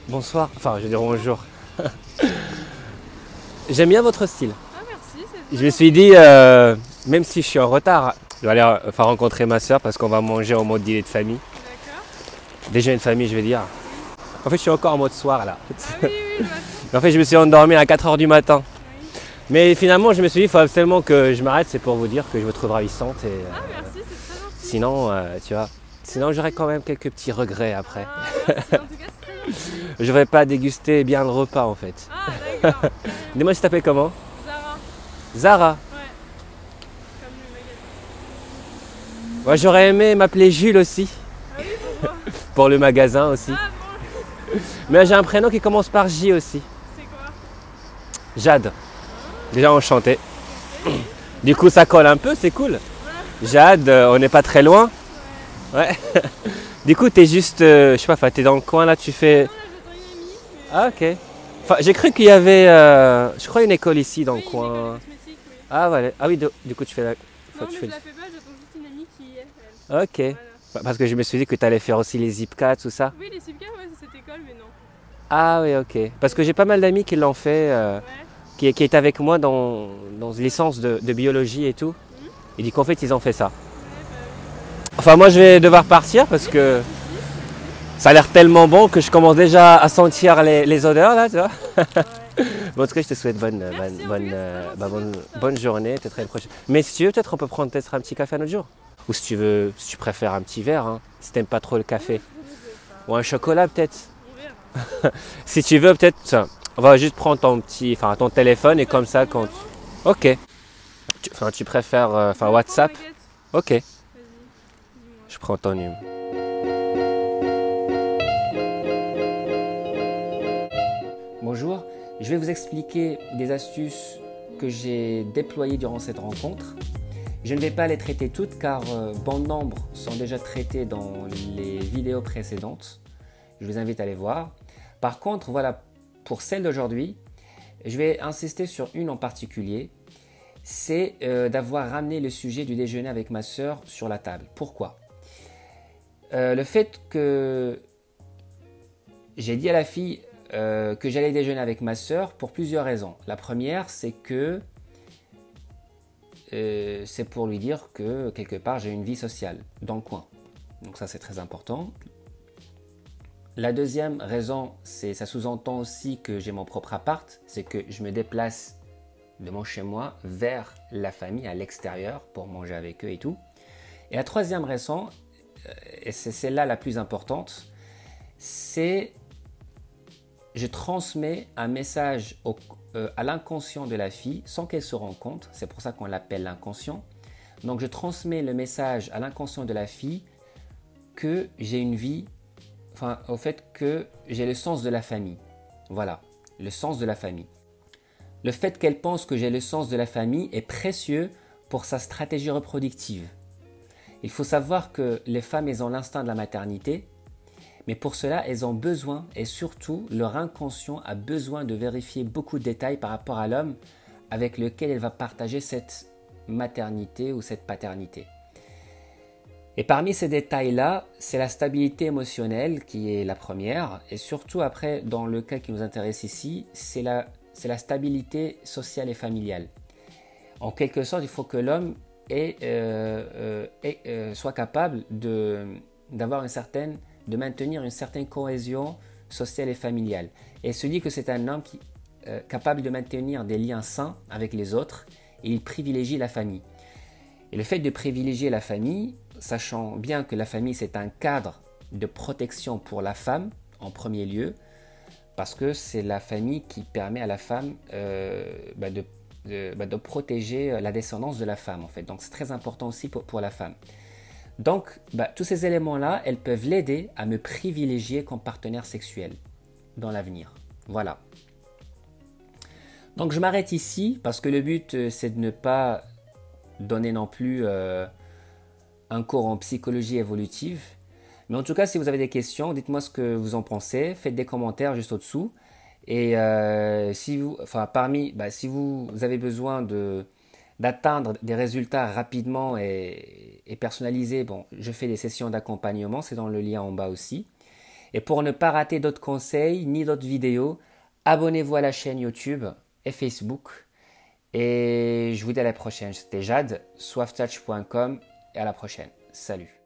Bonsoir, enfin je vais dire bonjour. J'aime bien votre style. Ah merci, c'est Je me suis dit, même si je suis en retard, je vais aller rencontrer ma soeur parce qu'on va manger en mode dîner de famille. d'accord. Déjeuner de famille, je vais dire. Oui. En fait, je suis encore en mode soir là. Ah oui, oui, je vois ça. En fait, je me suis endormi à 4 heures du matin. Oui. Mais finalement, je me suis dit, il faut absolument que je m'arrête, c'est pour vous dire que je vous trouve ravissante. Et, Ah merci, c'est très gentil. sinon, tu vois, sinon j'aurais quand même quelques petits regrets après. Ah merci, en tout cas c'est très gentil. Je n'aurais pas dégusté bien le repas en fait. Ah d'accord, carrément. Dis-moi, tu t'appelles comment? Zara, Zara. ouais, comme le magasin. Moi, j'aurais aimé m'appeler Jules aussi, Ah oui, pourquoi? pour le magasin aussi. Ah bon, Mais j'ai un prénom qui commence par J aussi. c'est quoi? Jade. Déjà enchanté. Ok, oui. Du coup, ça colle un peu, c'est cool. Ouais, Jade, on n'est pas très loin. ouais. Ouais. Du coup, t'es juste, je sais pas, enfin, t'es dans le coin là, tu fais. Non, là j'attends une amie, mais... Ah, ok. Enfin, j'ai cru qu'il y avait, je crois, une école ici dans le Oui, une école de coin. cosmétique, oui. Ah, voilà. Ah oui, du coup, tu fais la. Enfin, Non, tu mais fais... je la fais pas, j'attends juste une amie qui y est, elle. Ok. Voilà. Parce que je me suis dit que t'allais faire aussi les Zipcar, tout ça. Oui, les Simca, ouais, c'est cette école, mais non. Ah oui, ok. Parce que j'ai pas mal d'amis qui l'ont fait, Ouais. qui étaient avec moi dans une licence de biologie et tout. Mhm. Et du coup, en fait, ils ont fait ça. Ouais, bah oui. Enfin, moi, je vais devoir partir parce Oui, que pas de soucis, pas de soucis. ça a l'air tellement bon que je commence déjà à sentir les odeurs là, tu vois. Ouais. Bon, en tout cas, je te souhaite bonne, Merci, bonne, en tout cas, bonne, c'est très gentil de bonne, dire ça. bonne journée, peut-être à une prochaine. Mais si tu veux, peut-être on peut prendre peut-être un petit café un autre jour. Ou si tu veux, si tu préfères un petit verre, hein, si t'aimes pas trop le café. Je sais Ou un pas. chocolat peut-être. On verra. Si tu veux, peut-être, on va juste prendre ton téléphone et comme ça, Ton quand. numéro? Ok. Tu préfères, WhatsApp. Baguette. Ok. Vas-y, dis-moi. Je prends ton numéro. Bonjour, je vais vous expliquer des astuces que j'ai déployées durant cette rencontre. Je ne vais pas les traiter toutes car bon nombre sont déjà traitées dans les vidéos précédentes. Je vous invite à les voir. Par contre, voilà, pour celle d'aujourd'hui, je vais insister sur une en particulier. C'est d'avoir ramené le sujet du déjeuner avec ma sœur sur la table. Pourquoi? Le fait que j'ai dit à la fille que j'allais déjeuner avec ma sœur pour plusieurs raisons. La première, c'est que c'est pour lui dire que quelque part j'ai une vie sociale dans le coin. Donc ça c'est très important. La deuxième raison, c'est ça sous-entend aussi que j'ai mon propre appart, c'est que je me déplace de mon chez moi vers la famille à l'extérieur pour manger avec eux et tout. Et la troisième raison, et c'est celle-là la plus importante, c'est je transmets un message à l'inconscient de la fille sans qu'elle se rende compte. C'est pour ça qu'on l'appelle l'inconscient. Donc je transmets le message à l'inconscient de la fille que j'ai une vie, enfin au fait que j'ai le sens de la famille. Voilà, le sens de la famille. Le fait qu'elle pense que j'ai le sens de la famille est précieux pour sa stratégie reproductive. Il faut savoir que les femmes, elles ont l'instinct de la maternité. Mais pour cela, elles ont besoin, et surtout leur inconscient a besoin de vérifier beaucoup de détails par rapport à l'homme avec lequel elle va partager cette maternité ou cette paternité. Et parmi ces détails-là, c'est la stabilité émotionnelle qui est la première, et surtout après, dans le cas qui nous intéresse ici, c'est la stabilité sociale et familiale. En quelque sorte, il faut que l'homme soit capable d'avoir de maintenir une certaine cohésion sociale et familiale. Et se dit que c'est un homme capable de maintenir des liens sains avec les autres et il privilégie la famille. Et le fait de privilégier la famille, sachant bien que la famille c'est un cadre de protection pour la femme en premier lieu, parce que c'est la famille qui permet à la femme de protéger la descendance de la femme en fait. Donc c'est très important aussi pour la femme. Donc, tous ces éléments-là, elles peuvent l'aider à me privilégier comme partenaire sexuel dans l'avenir. Voilà. Donc, je m'arrête ici parce que le but, c'est de ne pas donner non plus un cours en psychologie évolutive. Mais en tout cas, si vous avez des questions, dites-moi ce que vous en pensez. Faites des commentaires juste au-dessous. Et si vous avez besoin d'atteindre des résultats rapidement et personnalisés, bon, je fais des sessions d'accompagnement, c'est dans le lien en bas aussi. Et pour ne pas rater d'autres conseils ni d'autres vidéos, abonnez-vous à la chaîne YouTube et Facebook. Et je vous dis à la prochaine. C'était Jade, soiftouch.com et à la prochaine. Salut.